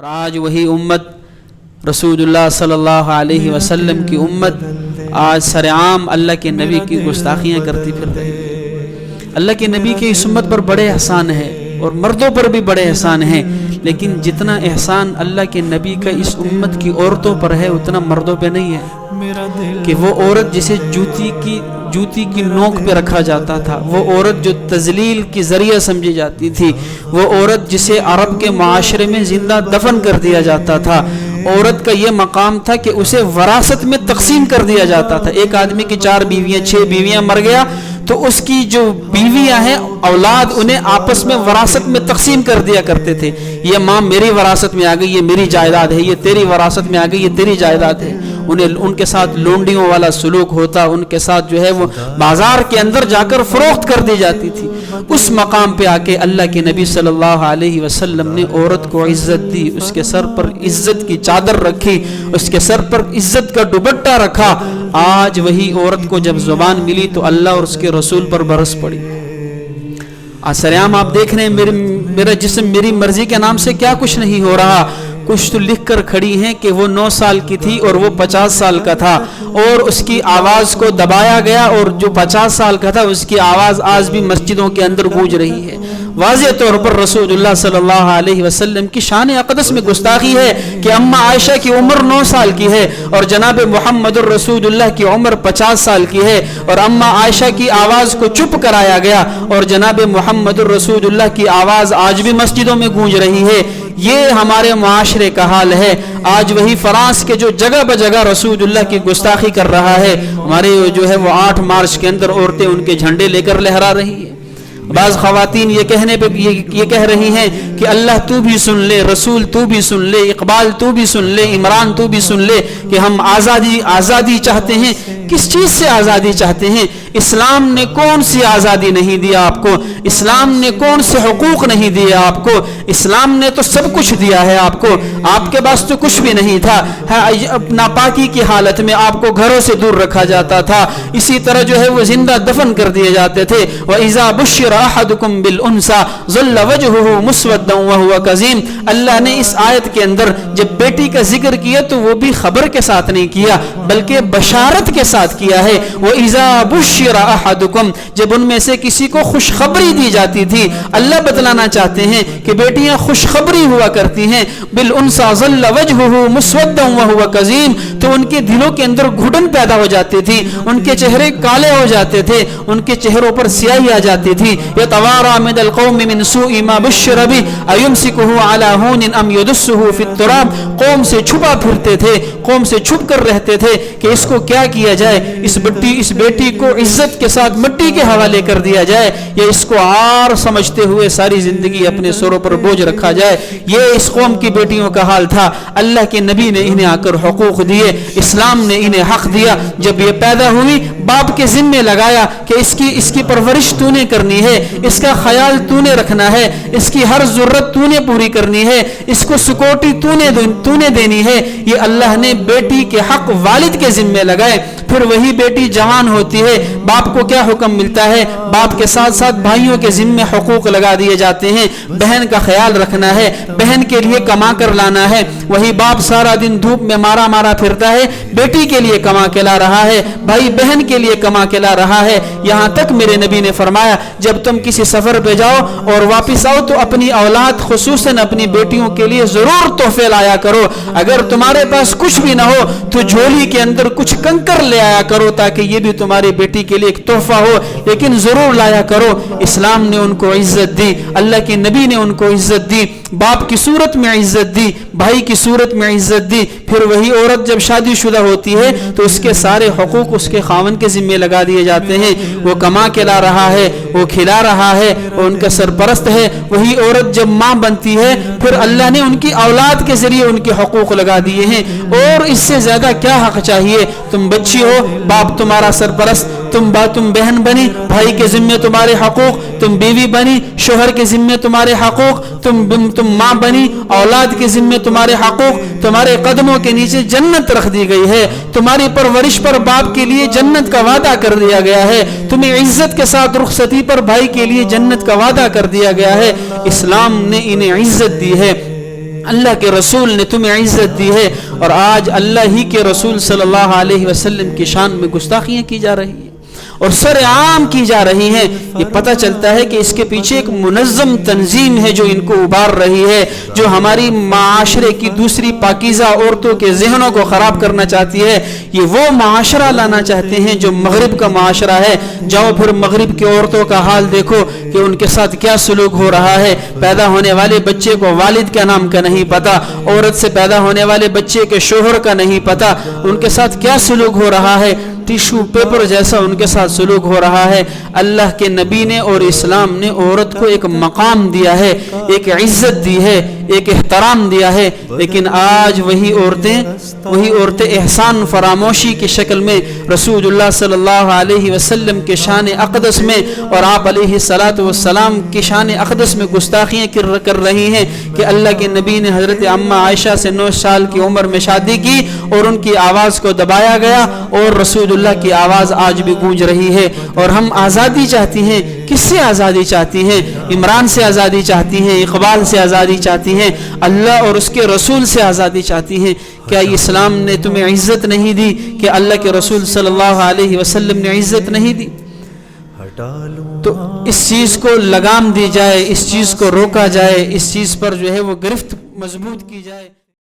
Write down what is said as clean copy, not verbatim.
اور آج وہی امت رسول اللہ صلی اللہ علیہ وسلم کی امت آج سرعام اللہ کے نبی کی گستاخیاں کرتی پھر رہی ہے۔ اللہ کے نبی کی اس امت پر بڑے احسان ہے اور مردوں پر بھی بڑے احسان ہیں، لیکن جتنا احسان اللہ کے نبی کا اس امت کی عورتوں پر ہے اتنا مردوں پہ نہیں ہے کہ وہ عورت جسے جوتی کی نوک پہ رکھا جاتا تھا، وہ عورت جو تذلیل کی ذریعہ سمجھی جاتی تھی، وہ عورت جسے عرب کے معاشرے میں زندہ دفن کر دیا جاتا تھا، عورت کا یہ مقام تھا کہ اسے وراثت میں تقسیم کر دیا جاتا تھا۔ ایک آدمی کی 4 بیویاں 6 بیویاں مر گیا تو اس کی جو بیویاں ہیں اولاد انہیں آپس میں وراثت میں تقسیم کر دیا کرتے تھے، یہ ماں میری وراثت میں آ گئی، یہ میری جائیداد ہے، یہ تیری وراثت میں آ گئی، یہ تیری جائیداد ہے۔ ان کے ساتھ لونڈیوں والا سلوک ہوتا، ان کے ساتھ جو ہے وہ بازار کے اندر جا کر فروخت کر دی جاتی تھی۔ اس مقام پہ آ کے اللہ کے نبی صلی اللہ علیہ وسلم نے عورت کو عزت دی، اس کے سر پر عزت کی چادر رکھی، اس کے سر پر عزت کا دوپٹہ رکھا۔ آج وہی عورت کو جب زبان ملی تو اللہ اور اس کے رسول پر برس پڑی۔ سریام آپ دیکھ رہے ہیں میرا جسم میری مرضی کے نام سے کیا کچھ نہیں ہو رہا۔ کچھ تو لکھ کر کھڑی ہیں کہ وہ 9 سال کی تھی اور وہ 50 سال کا تھا، اور اس کی آواز کو دبایا گیا، اور جو 50 سال کا تھا اس کی آواز آج بھی مسجدوں کے اندر گونج رہی ہے۔ واضح طور پر رسول اللہ صلی اللہ علیہ وسلم کی شان اقدس میں گستاخی ہے کہ اماں عائشہ کی عمر 9 سال کی ہے اور جناب محمد الرسول اللہ کی عمر 50 سال کی ہے، اور اماں عائشہ کی آواز کو چپ کرایا گیا اور جناب محمد الرسول اللہ کی آواز آج بھی مسجدوں میں گونج رہی ہے۔ یہ ہمارے معاشرے کا حال ہے۔ آج وہی فرانس کے جو جگہ بجگہ رسول اللہ کی گستاخی کر رہا ہے، ہمارے جو ہے وہ 8 مارچ کے اندر عورتیں ان کے جھنڈے لے کر لہرا رہی ہیں۔ بعض خواتین یہ کہہ رہی ہیں کہ اللہ تو بھی سن لے، رسول تو بھی سن لے، اقبال تو بھی سن لے، عمران تو بھی سن لے کہ ہم آزادی چاہتے ہیں۔ کس چیز سے آزادی چاہتے ہیں؟ اسلام نے کون سی آزادی نہیں دیا آپ کو؟ اسلام نے کون سے حقوق نہیں دیے آپ کو؟ اسلام نے تو سب کچھ دیا ہے آپ کو، آپ کے پاس تو کچھ بھی نہیں تھا۔ ناپاکی کی حالت میں آپ کو گھروں سے دور رکھا جاتا تھا، اسی طرح جو ہے وہ زندہ دفن کر دیے جاتے تھے۔ وَإِذَا بُشِّرَ أَحَدُكُمْ بِالْأُنْثَى ظَلَّ وَجْهُهُ مُسْوَدًّا وَهُوَ كَظِيمٌ۔ اللہ نے اس آیت کے اندر جب بیٹی کا ذکر کیا تو وہ بھی خبر کے ساتھ نہیں کیا بلکہ بشارت کے ساتھ کیا ہے۔ وَإِذَا بُشِّرَ أَحَدُكُمْ، جب ان میں سے کسی کو خوشخبری دی جاتی تھی، اللہ بتلانا چاہتے ہیں کہ بیٹیاں خوشخبری ہوا کرتی ہیں۔ بِالْأُنْثَى ظَلَّ وَجْهُهُ مُسْوَدًّا وَهُوَ كَظِيمٌ، تو ان کے دلوں کے اندر گھٹن پیدا ہو جاتی تھی، ان کے چہرے کالے ہو جاتے تھے، ان کے چہروں پر سیاہی آ جاتی تھی۔ يَتَوَارَى مِنَ الْقَوْمِ مِنْ سُوءِ مَا بُشِّرَ بِهِ أَيُمْسِكُهُ عَلَى هُونٍ أَمْ يَدُسُّهُ فِي التُّرَابِ، قوم سے چھپا پھرتے تھے، قوم سے چھپ کر رہتے تھے کہ اس کو کیا کیا جائے، اس بیٹی کو عزت کے ساتھ مٹی کے حوالے کر دیا جائے یا اس کو عار سمجھتے ہوئے ساری زندگی اپنے سروں پر بوجھ رکھا جائے۔ یہ اس قوم کی بیٹیوں کا حال تھا۔ اللہ کے نبی نے انہیں آ کر حقوق دیے، اسلام نے انہیں حق دیا۔ جب یہ پیدا ہوئی باپ کے ذمے لگایا کہ اس کی پرورش تو نے کرنی ہے، اس کا خیال تو نے رکھنا ہے، اس کی ہر ضرورت تو نے پوری کرنی ہے، اس کو سکوٹی تو نے دینی ہے۔ یہ اللہ نے بیٹی کے حق والد کے ذمے لگائے۔ پھر وہی بیٹی جوان ہوتی ہے، باپ کو کیا حکم ملتا ہے؟ باپ کے ساتھ ساتھ بھائیوں کے ذمے حقوق لگا دیے جاتے ہیں۔ بہن کا خیال رکھنا ہے، بہن کے لیے کما کر لانا ہے۔ وہی باپ سارا دن دھوپ میں مارا پھرتا ہے، بیٹی کے لیے کما کے لا رہا ہے، بھائی بہن کے لیے کما کے لا رہا ہے۔ یہاں تک میرے نبی نے فرمایا جب تم کسی سفر پہ جاؤ اور واپس آؤ تو اپنی اولاد خصوصاً اپنی بیٹیوں کے لیے ضرور تحفے لایا کرو۔ اگر تمہارے پاس کچھ بھی نہ ہو تو جھولی کے اندر کچھ کنکر لے آیا کرو تاکہ یہ بھی تمہاری بیٹی کے لیے ایک تحفہ ہو، لیکن ضرور لایا کرو۔ اسلام نے ان کو عزت دی، اللہ کے نبی نے ان کو عزت دی، باپ کی صورت میں عزت دی، بھائی کی صورت میں عزت دی۔ پھر وہی عورت جب شادی شدہ ہوتی ہے تو اس کے سارے حقوق اس کے خاوند کے ذمے لگا دیے جاتے ہیں۔ وہ کما کے لا رہا ہے، وہ کھلا رہا ہے، وہ ان کا سرپرست ہے۔ وہی عورت جب ماں بنتی ہے پھر اللہ نے ان کی اولاد کے ذریعے ان کے حقوق لگا دیے ہیں۔ اور اس سے زیادہ کیا حق چاہیے؟ تم بچی ہو، باپ تمہارا سرپرست، تم بہن بنی، بھائی کے ذمے تمہارے حقوق، تم بیوی بنی، شوہر کے ذمے تمہارے حقوق، تم ماں بنی، اولاد کے ذمے تمہارے حقوق۔ تمہارے قدموں کے نیچے جنت رکھ دی گئی ہے، تمہاری پرورش پر باپ کے لیے جنت کا وعدہ کر دیا گیا ہے، تمہیں عزت کے ساتھ رخصتی پر بھائی کے لیے جنت کا وعدہ کر دیا گیا ہے۔ اسلام نے انہیں عزت دی ہے۔ اللہ کے رسول نے تمہیں عزت دی ہے، اور آج اللہ ہی کے رسول صلی اللہ علیہ وسلم کی شان میں گستاخیاں کی جا رہی ہیں اور سر عام کی جا رہی ہیں۔ یہ پتہ چلتا ہے کہ اس کے پیچھے ایک منظم تنظیم ہے جو ان کو ابھار رہی ہے، جو ہماری معاشرے کی دوسری پاکیزہ عورتوں کے ذہنوں کو خراب کرنا چاہتی ہے۔ یہ وہ معاشرہ لانا چاہتے ہیں جو مغرب کا معاشرہ ہے۔ جاؤ پھر مغرب کی عورتوں کا حال دیکھو کہ ان کے ساتھ کیا سلوک ہو رہا ہے۔ پیدا ہونے والے بچے کو والد کا نام کا نہیں پتہ، عورت سے پیدا ہونے والے بچے کے شوہر کا نہیں پتہ، ان کے ساتھ کیا سلوک ہو رہا ہے، ٹیشو پیپر جیسا ان کے ساتھ سلوک ہو رہا ہے۔ اللہ کے نبی نے اور اسلام نے عورت کو ایک مقام دیا ہے، ایک عزت دی ہے، ایک احترام دیا ہے، لیکن آج وہی عورتیں احسان فراموشی کی شکل میں رسول اللہ صلی اللہ علیہ وسلم کے شان اقدس میں اور آپ علیہ الصلاۃ والسلام کی شان اقدس میں گستاخیاں کر رہی ہیں کہ اللہ کے نبی نے حضرت اماں عائشہ سے 9 سال کی عمر میں شادی کی اور ان کی آواز کو دبایا گیا، اور رسول اللہ کی آواز آج بھی گونج رہی ہے۔ اور ہم آزادی چاہتی ہیں۔ کس سے آزادی چاہتی ہیں؟ عمران سے آزادی چاہتی ہیں، اقبال سے آزادی چاہتی ہیں، اللہ اور اس کے رسول سے آزادی چاہتی ہیں۔ کیا اسلام نے تمہیں عزت نہیں دی کہ اللہ کے رسول صلی اللہ علیہ وسلم نے عزت نہیں دی؟ تو اس چیز کو لگام دی جائے، اس چیز کو روکا جائے، اس چیز پر جو ہے وہ گرفت مضبوط کی جائے۔